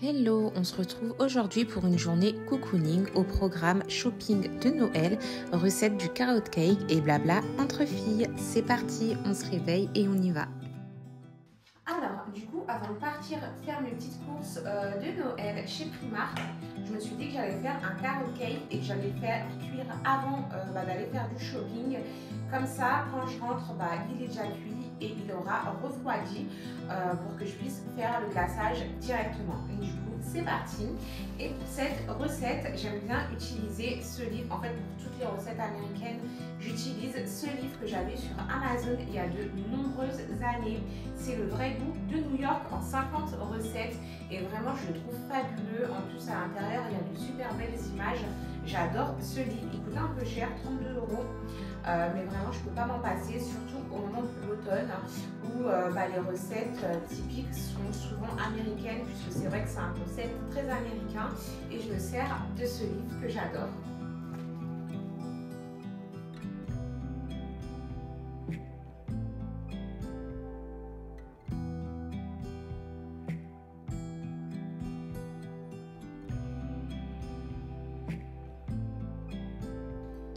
Hello, on se retrouve aujourd'hui pour une journée cocooning au programme shopping de Noël, recette du carrot cake et blabla entre filles. C'est parti, on se réveille et on y va. Alors, du coup, avant de partir faire mes petites courses de Noël chez Primark, je me suis dit que j'allais faire un carrot cake et que j'allais faire cuire avant d'aller faire du shopping. Comme ça, quand je rentre, il est déjà cuit et il aura refroidi pour que je puisse faire le glaçage directement. Du coup, c'est parti. Et pour cette recette, j'aime bien utiliser ce livre. En fait, pour toutes les recettes américaines, j'utilise ce livre que j'avais sur Amazon il y a de nombreuses années. C'est le vrai goût de New York en 50 recettes et vraiment je le trouve fabuleux. En plus à l'intérieur il y a de super belles images. J'adore ce livre, il coûte un peu cher, 32 €, mais vraiment je ne peux pas m'en passer, surtout au moment de l'automne où les recettes typiques sont souvent américaines puisque c'est vrai que c'est un concept très américain et je me sers de ce livre que j'adore.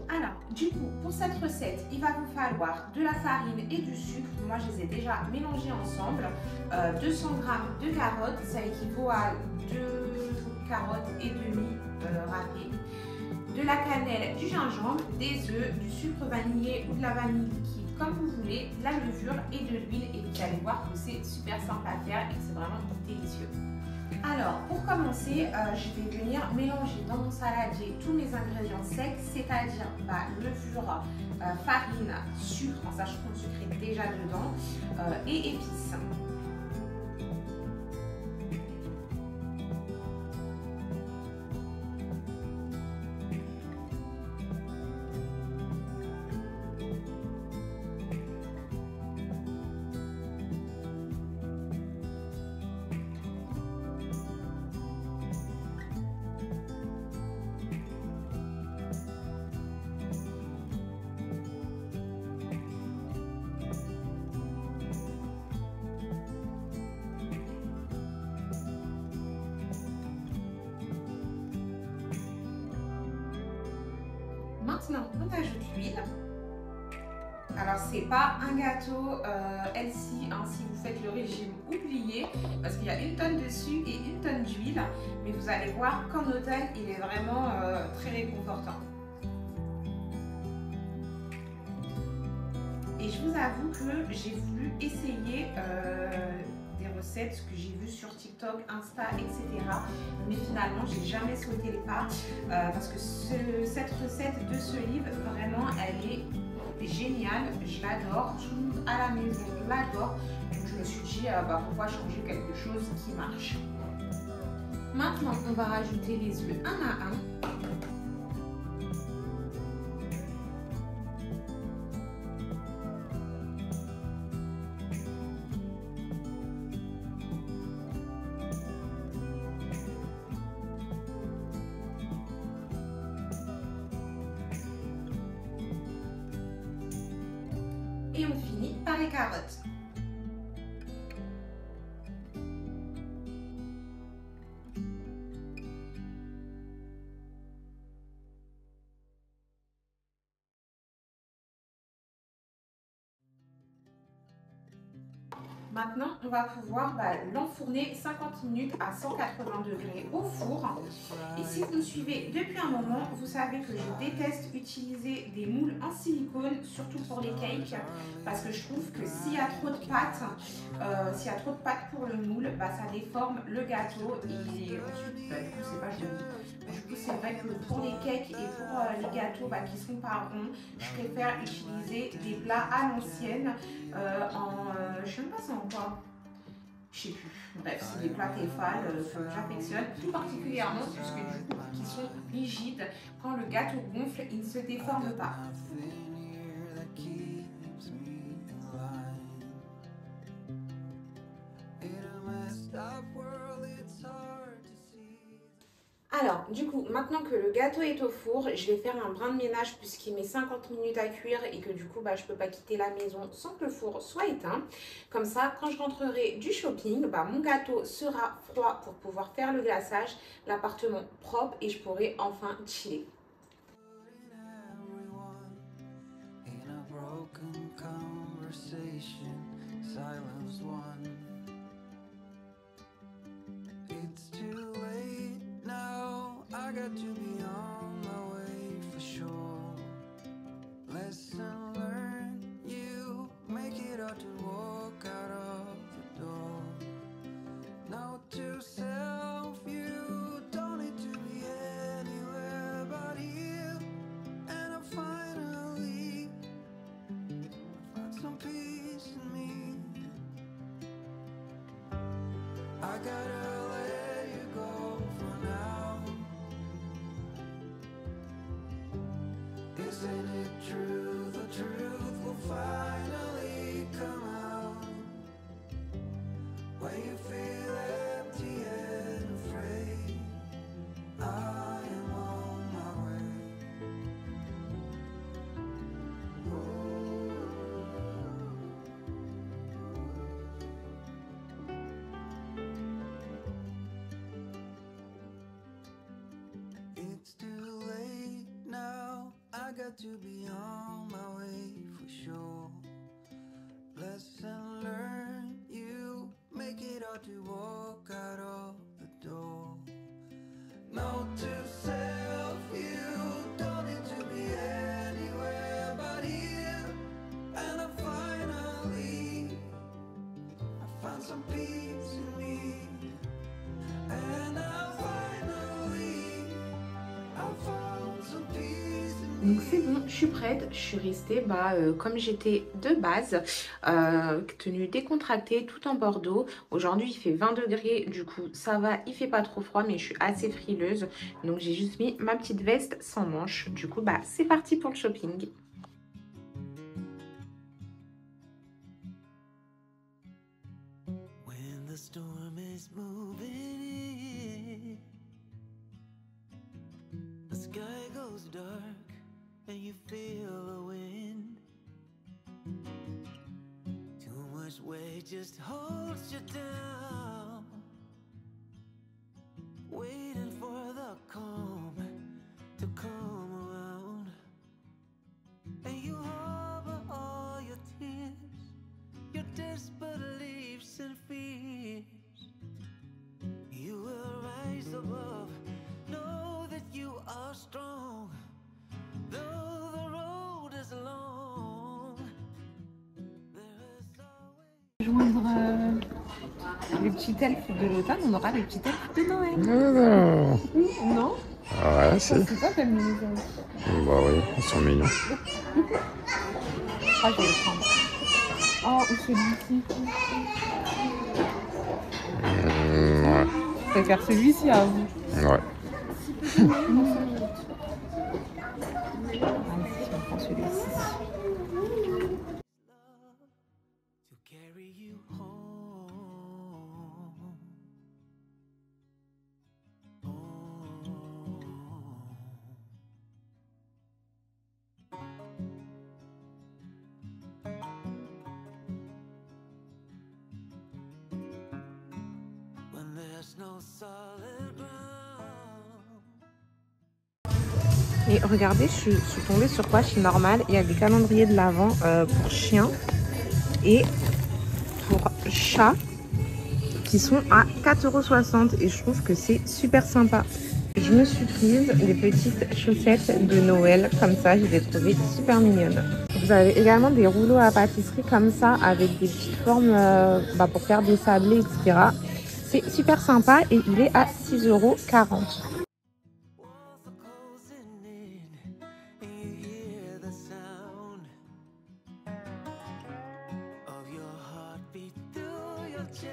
Alors, du coup, pour cette recette, il va vous falloir de la farine et du sucre. Moi, je les ai déjà mélangés ensemble. 200 g de carottes, ça équivaut à 2 carottes et demi râpées. De la cannelle, du gingembre, des œufs, du sucre vanillé ou de la vanille liquide, comme vous voulez, de la levure et de l'huile. Et vous allez voir que c'est super simple à faire et que c'est vraiment délicieux. Alors, pour commencer, je vais venir mélanger dans mon saladier tous mes ingrédients secs, c'est-à-dire levure, farine, sucre, en sachant que le sucre est déjà dedans, et épices. Maintenant, on ajoute l'huile. Alors, c'est pas un gâteau healthy, si vous faites le régime, oubliez, parce qu'il y a une tonne de sucre et une tonne d'huile, mais vous allez voir qu'en automne, il est vraiment très réconfortant. Et je vous avoue que j'ai voulu essayer des recettes que j'ai vues sur TikTok, Insta, etc. Mais finalement, j'ai jamais sauté le pas parce que cette recette de ce livre, vraiment, elle est géniale. Je l'adore. Tout le monde à la maison l'adore. Donc je me suis dit, pourquoi changer quelque chose qui marche. Maintenant, on va rajouter les œufs un à un. Et on finit par les carottes. Maintenant, on va pouvoir l'enfourner 50 minutes à 180 degrés au four. Et si vous me suivez depuis un moment, vous savez que je déteste utiliser des moules en silicone, surtout pour les cakes, parce que je trouve que s'il y a trop de pâte, pour le moule, ça déforme le gâteau et ensuite, du coup, c'est pas joli. Du coup, c'est vrai que pour les cakes et pour les gâteaux qui sont pas ronds, je préfère utiliser des plats à l'ancienne je sais même pas c'est en quoi. Je sais plus. Bref, c'est des plats Tefal que j'affectionne tout particulièrement puisque du coup, qui sont rigides. Quand le gâteau gonfle, il ne se déforme pas. Alors, du coup, maintenant que le gâteau est au four, je vais faire un brin de ménage puisqu'il met 50 minutes à cuire et que du coup, bah, je ne peux pas quitter la maison sans que le four soit éteint. Comme ça, quand je rentrerai du shopping, bah, mon gâteau sera froid pour pouvoir faire le glaçage, l'appartement propre et je pourrai enfin chiller. I gotta let you go for now. Isn't it true? The truth will finally come out. When you feel empty and afraid, I am on my way. It's too late now, I got to be on my way for sure. Lesson learned, you make it hard to walk out of the door. Note to self, you don't need to be anywhere but here. And I found some peace in me. And I found some peace in me. Donc c'est bon, je suis prête, je suis restée comme j'étais de base, tenue décontractée, tout en bordeaux. Aujourd'hui il fait 20 degrés, du coup ça va, il fait pas trop froid mais je suis assez frileuse. Donc j'ai juste mis ma petite veste sans manches. Du coup bah c'est parti pour le shopping. When the storm is moving in, the sky goes dark and you feel the wind. Too much weight just holds you down, waiting for the calm to come around. And you harbor all your tears, your disbeliefs and fears. You will rise above, know that you are strong, though the road is long. There is always... Joindre le petit elfe de l'automne, on aura le petit elfe de Noël. Non. Non? Ouais, si. C'est pas comme les autres. Bah oui, ils sont mignons. Ah, je vais le prendre. Oh, ou celui-ci. Ouais. Je préfère celui-ci à vous. Ouais. Allez, si on prend celui-ci. to carry you home. When there's no solid ground. Et regardez, je suis tombée sur quoi? Chez Normal, il y a des calendriers de l'Avent pour chiens et pour chats qui sont à 4,60 € et je trouve que c'est super sympa. Je me suis prise des petites chaussettes de Noël comme ça, je les ai trouvées super mignonnes. Vous avez également des rouleaux à pâtisserie comme ça avec des petites formes pour faire des sablés, etc. C'est super sympa et il est à 6,40 €. Walls are closing in, and you hear the sound of your heartbeat through your chest.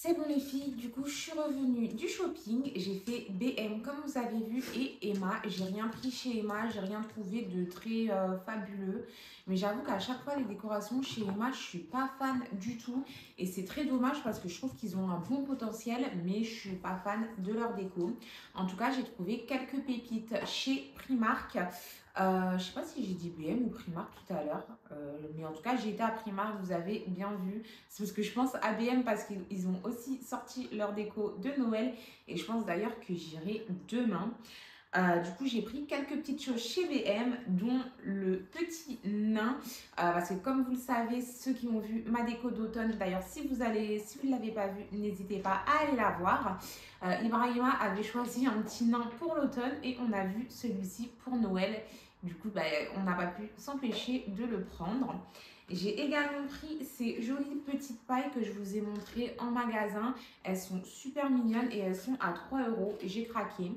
C'est bon les filles, du coup je suis revenue du shopping, j'ai fait BM comme vous avez vu et Emma. J'ai rien pris chez Emma, j'ai rien trouvé de très fabuleux. Mais j'avoue qu'à chaque fois les décorations chez Emma, je suis pas fan du tout. Et c'est très dommage parce que je trouve qu'ils ont un bon potentiel, mais je suis pas fan de leur déco. En tout cas j'ai trouvé quelques pépites chez Primark. Je sais pas si j'ai dit BM ou Primark tout à l'heure, mais en tout cas j'ai été à Primark, vous avez bien vu. C'est parce que je pense à BM parce qu'ils ont aussi sorti leur déco de Noël et je pense d'ailleurs que j'irai demain. Du coup j'ai pris quelques petites choses chez BM dont le petit nain parce que comme vous le savez, ceux qui ont vu ma déco d'automne, d'ailleurs si vous ne l'avez pas vu, n'hésitez pas à aller la voir. Ibrahima avait choisi un petit nain pour l'automne et on a vu celui-ci pour Noël. Du coup on n'a pas pu s'empêcher de le prendre. J'ai également pris ces jolies petites pailles que je vous ai montrées en magasin. Elles sont super mignonnes et elles sont à 3 €. J'ai craqué.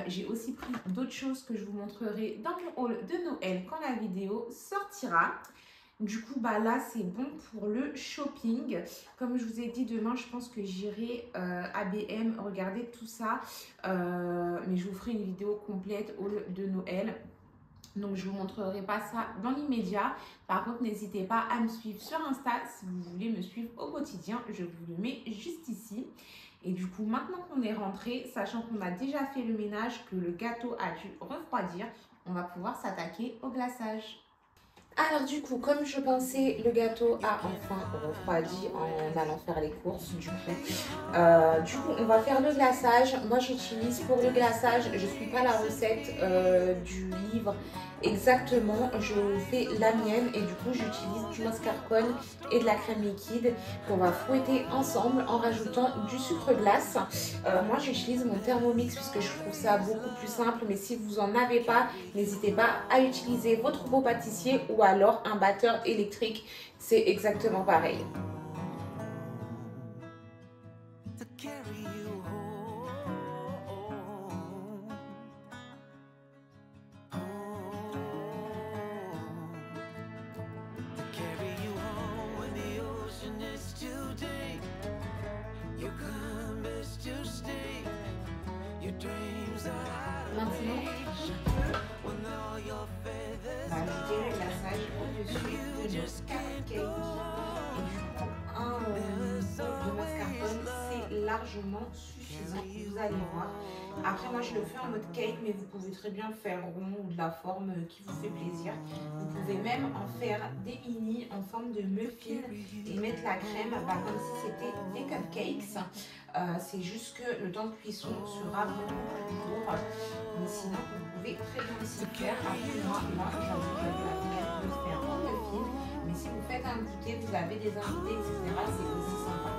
J'ai aussi pris d'autres choses que je vous montrerai dans mon haul de Noël quand la vidéo sortira. Du coup, là, c'est bon pour le shopping. Comme je vous ai dit, demain, je pense que j'irai à BM regarder tout ça. Mais je vous ferai une vidéo complète haul de Noël. Donc, je ne vous montrerai pas ça dans l'immédiat. Par contre, n'hésitez pas à me suivre sur Insta si vous voulez me suivre au quotidien. Je vous le mets juste ici. Et du coup, maintenant qu'on est rentré, sachant qu'on a déjà fait le ménage, que le gâteau a dû refroidir, on va pouvoir s'attaquer au glaçage. Alors du coup, comme je pensais, le gâteau a enfin refroidi en allant faire les courses. Du coup, on va faire le glaçage. Moi, j'utilise pour le glaçage, je ne suis pas la recette du livre exactement. Je fais la mienne et du coup, j'utilise du mascarpone et de la crème liquide qu'on va fouetter ensemble en rajoutant du sucre glace. Moi, j'utilise mon Thermomix puisque je trouve ça beaucoup plus simple. Mais si vous n'en avez pas, n'hésitez pas à utiliser votre pot pâtissier ou alors un batteur électrique. C'est exactement pareil. Maintenant, on va ajouter le glaçage au-dessus de notre cupcake. Et du coup, un de mascarpone, c'est largement suffisant. Vous allez voir. Après, moi, je le fais en mode cake, mais vous pouvez très bien le faire rond ou de la forme qui vous fait plaisir. Vous pouvez même en faire des mini en forme de muffin et mettre la crème comme si c'était des cupcakes. C'est juste que le temps de cuisson sera beaucoup plus court. Mais sinon, vous pouvez très bien aussi le faire. Après, moi, là, j'avoue que j'avais la flemme de le faire en muffin. Mais si vous faites un goûter, vous avez des invités, etc., c'est aussi sympa.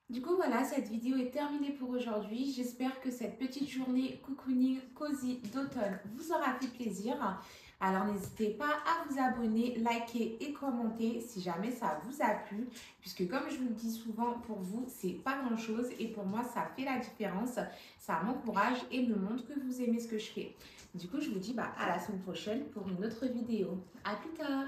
Du coup voilà, cette vidéo est terminée pour aujourd'hui. J'espère que cette petite journée cocooning cosy d'automne vous aura fait plaisir. Alors n'hésitez pas à vous abonner, liker et commenter si jamais ça vous a plu. Puisque comme je vous le dis souvent, pour vous c'est pas grand chose et pour moi ça fait la différence. Ça m'encourage et me montre que vous aimez ce que je fais. Du coup je vous dis à la semaine prochaine pour une autre vidéo. À plus tard!